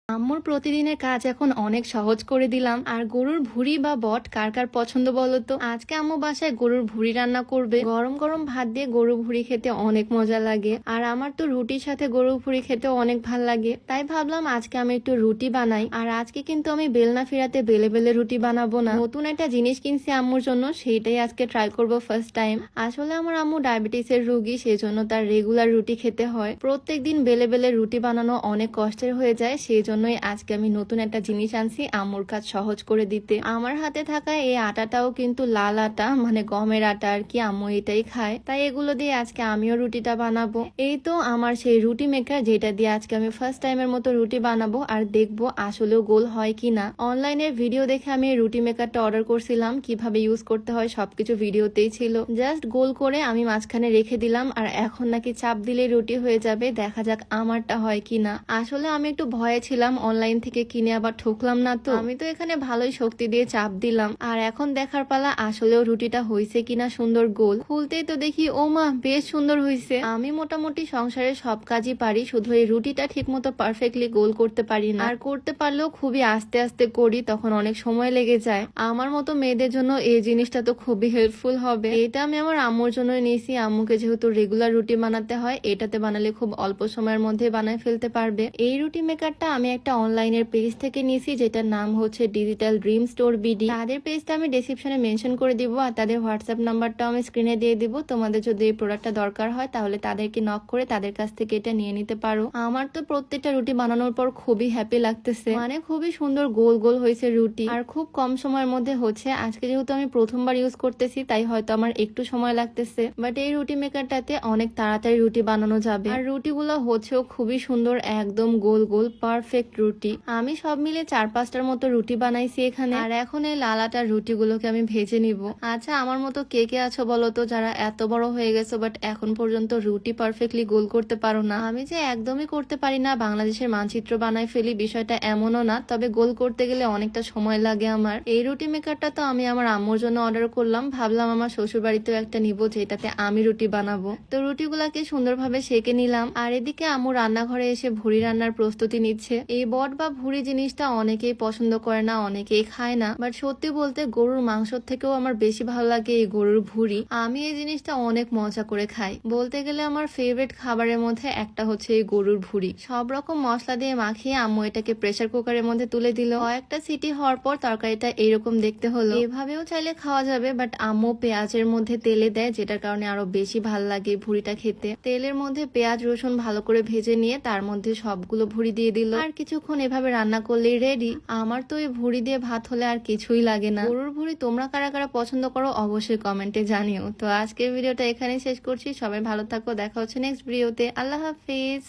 আম্মুর প্রতিদিনের কাজ এখন অনেক সহজ করে দিলাম। আর গরুর ভুঁড়ি বা বট কার কার পছন্দ বলো তো? আজকে আম্মু বাসায় গরুর ভুঁড়ি রান্না করবে। গরম গরম ভাত দিয়ে গরুর ভুঁড়ি খেতে অনেক মজা লাগে। আর আমার তো রুটির সাথে গরুর ভুঁড়ি খেতে অনেক ভাল লাগে, তাই ভাবলাম আজকে আমি একটু রুটি বানাই। আর আজকে কিন্তু আমি বেলনা ফিরাতে বেলে বেলে রুটি বানাবো না, নতুন একটা জিনিস কিনছি আম্মুর জন্য, সেইটাই আজকে ট্রাই করবো ফার্স্ট টাইম। আসলে আমার আম্মু ডায়াবেটিসের রোগী, সেই জন্য তার রেগুলার রুটি খেতে হয়। প্রত্যেকদিন বেলে বেলে রুটি বানানো অনেক কষ্টের হয়ে যায়, সেই জন্যই আজকে আমি নতুন একটা জিনিস আনছি আম্মুর কাজ সহজ করে দিতে। আমার হাতে থাকা এই আটাটাও কিন্তু লাল আটা, মানে গমের আটা আর কি। আম্মু এটাই খায়, তাই এগুলো দিয়ে আজকে আমিও রুটিটা বানাবো। এই তো আমার সেই রুটি মেকার, যেটা দিয়ে আজকে আমি ফার্স্ট টাইমের মতো রুটি বানাবো আর দেখবো আসলেও গোল হয় কিনা। অনলাইনের ভিডিও দেখে আমি এই রুটি মেকারটা অর্ডার করছিলাম, কিভাবে ইউজ করতে হয় সবকিছু ভিডিওতেই ছিল। জাস্ট গোল করে আমি মাঝখানে রেখে দিলাম, আর এখন নাকি চাপ দিলে রুটি হয়ে যাবে। দেখা যাক আমারটা হয় কিনা। আসলে আমি একটু ভয়ে ছিলাম, অনলাইন থেকে কিনে আবার ঠকলাম না তো। আমি তো এখানে ভালোই শক্তি দিয়ে চাপ দিলাম, আর এখন দেখার পালা আসলেও রুটিটা হয়েছে কিনা সুন্দর গোল। খুলতেই তো দেখি ও মা, বেশ সুন্দর হয়েছে। আমি মোটামুটি সংসারের সব কাজই পারি, শুধু এই রুটিটা ঠিক মতো পারফেক্টলি গোল করতে পারি না। আর করতে পারলেও খুবই আস্তে আস্তে করি, তখন অনেক সময় লেগে যায়। আমার মতো মেয়েদের জন্য এই জিনিসটা তো খুবই হেল্পফুল হবে। এটা আমি আমার আম্মুর জন্যই নিয়েছি। আম্মুকে যেহেতু রেগুলার রুটি বানাতে হয়, এটাতে বানালে খুব অল্প সময়ের মধ্যে বানায় ফেলতে পারবে। এই রুটি মেকারটা আমি একটা অনলাইনের পেজ থেকে নিয়েছি, যেটার নাম হচ্ছে ডিজিটাল ড্রিম স্টোর বিডি। তাদের পেজটা আমি ডেসক্রিপশনে মেনশন করে দিব, আর তাদের হোয়াটসঅ্যাপ নাম্বারটাও আমি স্ক্রিনে দিয়ে দিব। তোমাদের যদি এই প্রোডাক্টটা দরকার হয় তাহলে তাদেরকে নক করে তাদের কাছ থেকে এটা নিয়ে নিতে পারো। আমার তো প্রত্যেকটা রুটি বানানোর পর খুবই হ্যাপি লাগতেছে, মানে খুবই সুন্দর গোল গোল হয়েছে রুটি, আর খুব কম সময়ের মধ্যে হচ্ছে। আজকে যেহেতু আমি প্রথমবার ইউজ করতেছি, তাই হয়তো আমার একটু সময় লাগতেছে, বাট এই রুটি মেকারটাতে অনেক তাড়াতাড়ি রুটি বানানো যাবে। আর রুটিগুলো হচ্ছেও খুবই সুন্দর, একদম গোল গোল পারফেক্ট রুটি। আমি সব মিলে 4-5টার মতো রুটি বানাইছি এখানে। আর এখন এই লাল আটার রুটিগুলোকে আমি ভেজে নিব। আচ্ছা, আমার মতো কে কে আছো বলো তো, যারা এত বড় হয়ে গেছো বাট এখন পর্যন্ত রুটি পারফেক্টলি গোল করতে পারো না? আমি যে একদমই করতে পারি না, বাংলাদেশের মানচিত্র বানাই ফেলি, বিষয়টা এমনও না, তবে গোল করতে গেলে অনেকটা সময় লাগে আমার। এই রুটি মেকারটা তো আমি আমার আম্মুর জন্য অর্ডার করলাম, ভাবলাম আমার শ্বশুর বাড়িতেও একটা নিব, যেটাতে আমি রুটি বানাবো। তো রুটিগুলাকে সুন্দরভাবে সেকে নিলাম। আর এদিকে আম্মু রান্নাঘরে এসে ভুড়ি রান্নার প্রস্তুতি নিচ্ছে। এই বট বা ভুড়ি জিনিসটা অনেকেই পছন্দ করে না, অনেকেই খায় না, বাট সত্যি বলতে গরুর মাংসর থেকেও আমার বেশি ভালো লাগে এই গরুর ভুড়ি। আমি এই জিনিসটা অনেক মজা করে খাই, বলতে গেলে আমার ফেভারিট খাবারের মধ্যে একটা হচ্ছে এই গরুর ভুড়ি। সব রকম মশলা দিয়ে মাখিয়ে আম্মু এটাকে প্রেসার কুকারের মধ্যে তুলে দিল। কয়েকটা সিটি হওয়ার পর তরকারিটা এইরকম দেখতে হলো। এভাবেও চাইলে খাওয়া যাবে, বাট আম্মু পেঁয়াজের মধ্যে তেলে দেয়, যেটার কারণে আরো বেশি ভাল লাগে ভুড়িটা খেতে। তেলের মধ্যে পেঁয়াজ রসুন ভালো করে ভেজে নিয়ে তার মধ্যে সবগুলো ভুড়ি দিয়ে দিল, আর কিছুক্ষণ এভাবে রান্না করলেই রেডি। আমার তো এই ভুড়ি দিয়ে ভাত হলে আর কিছুই লাগে না। গরুর ভুড়ি তোমরা কারা কারা পছন্দ করো অবশ্যই কমেন্টে জানিও। তো আজকের ভিডিওটা এখানেই শেষ করছি। সবাই ভালো থাকো, দেখা হচ্ছে নেক্সট ভিডিওতে। আল্লাহ হাফিজ।